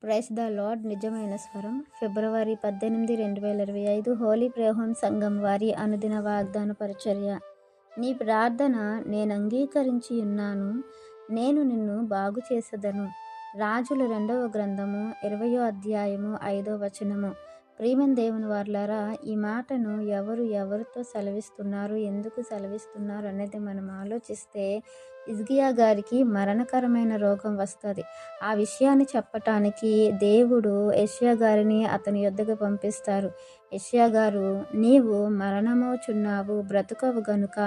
Price the lord. నిజమైన స్వరం. ఫిబ్రవరి 18, 2025 Holi prayer home సంఘం వారి అనుదిన వాగ్దాన పరిచర్య. నీ ప్రార్థన నేను అంగీకరించి ఉన్నాను, నేను నిన్ను బాగు చేసేదను. రాజుల 2వ గ్రంథము 20వ అధ్యాయము 5వ వచనము. ప్రియమైన దేవుని వారలారా, ఈ మాటను ఎవరితో సెలవిస్తున్నారు, ఎందుకు సెలవిస్తున్నారు అనేది మనం ఆలోచిస్తే హిజ్కియా గారికి మరణకరమైన రోగం వస్తుంది. ఆ విషయాన్ని చెప్పటానికి దేవుడు యెషయా గారిని అతని యొద్దకు పంపిస్తారు. యెషయా గారు, నీవు మరణమవుచున్నావు, బ్రతుకవు గనుక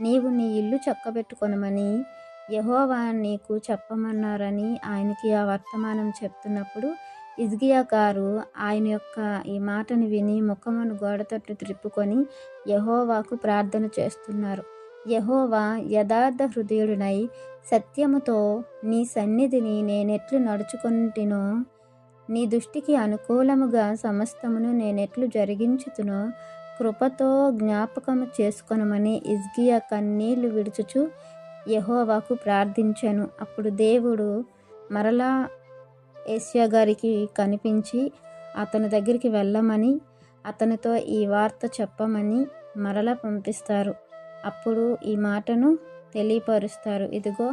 నీవు నీ ఇల్లు చక్కబెట్టుకొనమని యెహోవా నీకు చెప్పమన్నారని ఆయనకి ఆ వర్తమానం చెప్తున్నప్పుడు హిజ్కియా గారు ఆయన యొక్క ఈ మాటను విని ముఖమును గోడ తట్టు త్రిప్పుకొని యెహోవాకు ప్రార్థన చేస్తున్నారు. యెహోవా, యథార్థ హృదయుడినై సత్యముతో నీ సన్నిధిని నేనెట్లు నడుచుకొంటినో, నీ దృష్టికి అనుకూలముగా సమస్తమును నేనెట్లు జరిగించుతునో కృపతో జ్ఞాపకము చేసుకొనమని హిజ్కియా కన్నీళ్లు విడుచుచు యెహోవాకు ప్రార్థించెను. అప్పుడు దేవుడు మరలా యెషయా గారికి కనిపించి అతని దగ్గరికి వెళ్ళమని, అతనితో ఈ వార్త చెప్పమని మరలా పంపిస్తారు. అప్పుడు ఈ మాటను తెలియపరుస్తారు. ఇదిగో,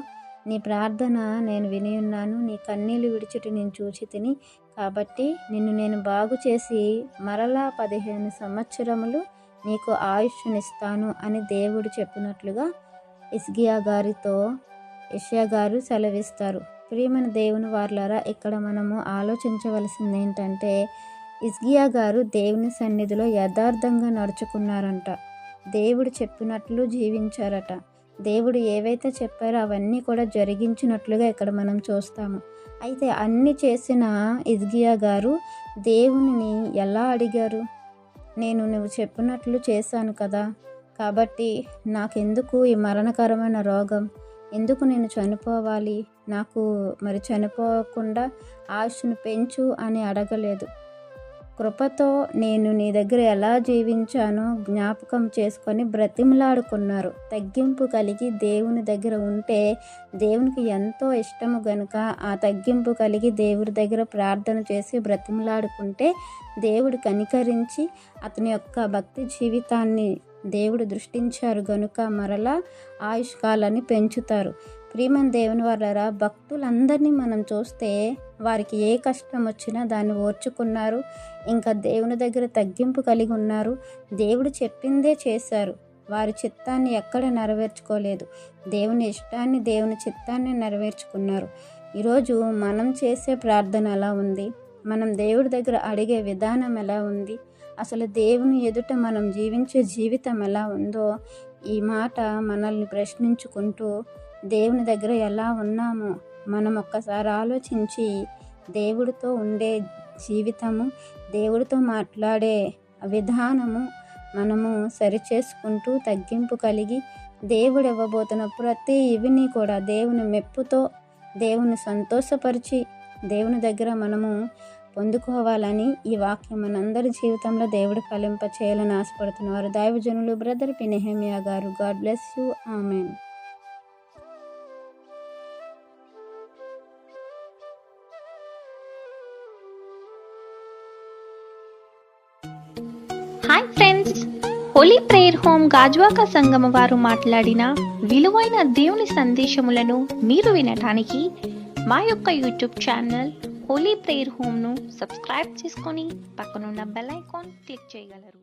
నీ ప్రార్థన నేను విని ఉన్నాను, నీ కన్నీళ్లు విడిచుటి నేను చూచి తిని, కాబట్టి నిన్ను నేను బాగు చేసి మరలా 15 సంవత్సరములు నీకు ఆయుష్నిస్తాను అని దేవుడు చెప్పినట్లుగా హిజ్కియా గారితో యెషయా గారు సెలవిస్తారు. ప్రియమైన దేవుని వారలారా, ఇక్కడ మనము ఆలోచించవలసింది ఏంటంటే, హిజ్కియా గారు దేవుని సన్నిధిలో యథార్థంగా నడుచుకున్నారంట. దేవుడు చెప్పినట్లు జీవించారట. దేవుడు ఏవైతే చెప్పారో అవన్నీ కూడా జరిగించినట్లుగా ఇక్కడ మనం చూస్తాము. అయితే అన్ని చేసిన హిజ్కియా గారు దేవునిని ఎలా అడిగారు? నువ్వు చెప్పినట్లు చేశాను కదా, కాబట్టి నాకెందుకు ఈ మరణకరమైన రోగం, ఎందుకు నేను చనిపోవాలి, నాకు మరి చనిపోకుండా ఆయుష్ను పెంచు అని అడగలేదు. కృపతో నేను నీ దగ్గర ఎలా జీవించానో జ్ఞాపకం చేసుకొని బ్రతిమలాడుకున్నారు. తగ్గింపు కలిగి దేవుని దగ్గర ఉంటే దేవునికి ఎంతో ఇష్టము గనుక ఆ తగ్గింపు కలిగి దేవుడి దగ్గర ప్రార్థన చేసి బ్రతిమలాడుకుంటే దేవుడు కనికరించి అతని యొక్క భక్తి జీవితాన్ని దేవుడు దృష్టించారు గనుక మరలా ఆయుష్కాలాన్ని పెంచుతారు. ప్రియమైన దేవుని వారలారా, భక్తులందరినీ మనం చూస్తే వారికి ఏ కష్టం వచ్చినా దాన్ని ఓర్చుకున్నారు. ఇంకా దేవుని దగ్గర తగ్గింపు కలిగి ఉన్నారు. దేవుడు చెప్పిందే చేశారు. వారి చిత్తాన్ని ఎక్కడ నెరవేర్చుకోలేదు. దేవుని ఇష్టాన్ని, దేవుని చిత్తాన్ని నెరవేర్చుకున్నారు. ఈరోజు మనం చేసే ప్రార్థన ఎలా ఉంది? మనం దేవుడి దగ్గర అడిగే విధానం ఎలా ఉంది? అసలు దేవుని ఎదుట మనం జీవించే జీవితం ఎలా ఉందో ఈ మాట మనల్ని ప్రశ్నించుకుంటూ దేవుని దగ్గర ఎలా ఉన్నామో మనం ఒక్కసారి ఆలోచించి దేవుడితో ఉండే జీవితము, దేవుడితో మాట్లాడే విధానము మనము సరిచేసుకుంటూ తగ్గింపు కలిగి దేవుడు ఇవ్వబోతున్న ప్రతి ఇవిని కూడా దేవుని మెప్పుతో దేవుని సంతోషపరిచి దేవుని దగ్గర మనము పొందుకోవాలని ఈ వాక్యం మనందరి జీవితంలో దేవుడు ఫలింప చేయాలని ఆశపడుతున్నారు. దైవజనులు బ్రదర్ పి. నెహెమియా గారు. God bless you. Amen. Hi friends, Holi prayer home Gajuwaka సంగమ వారు మాట్లాడిన విలువైన దేవుని సందేశములను మీరు వినటానికి మా యొక్క యూట్యూబ్ ఛానల్ హోలీ ప్రేయర్ హోమ్ను సబ్స్క్రైబ్ చేసుకొని పక్కనున్న బెల్ ఐకాన్ క్లిక్ చేయగలరు.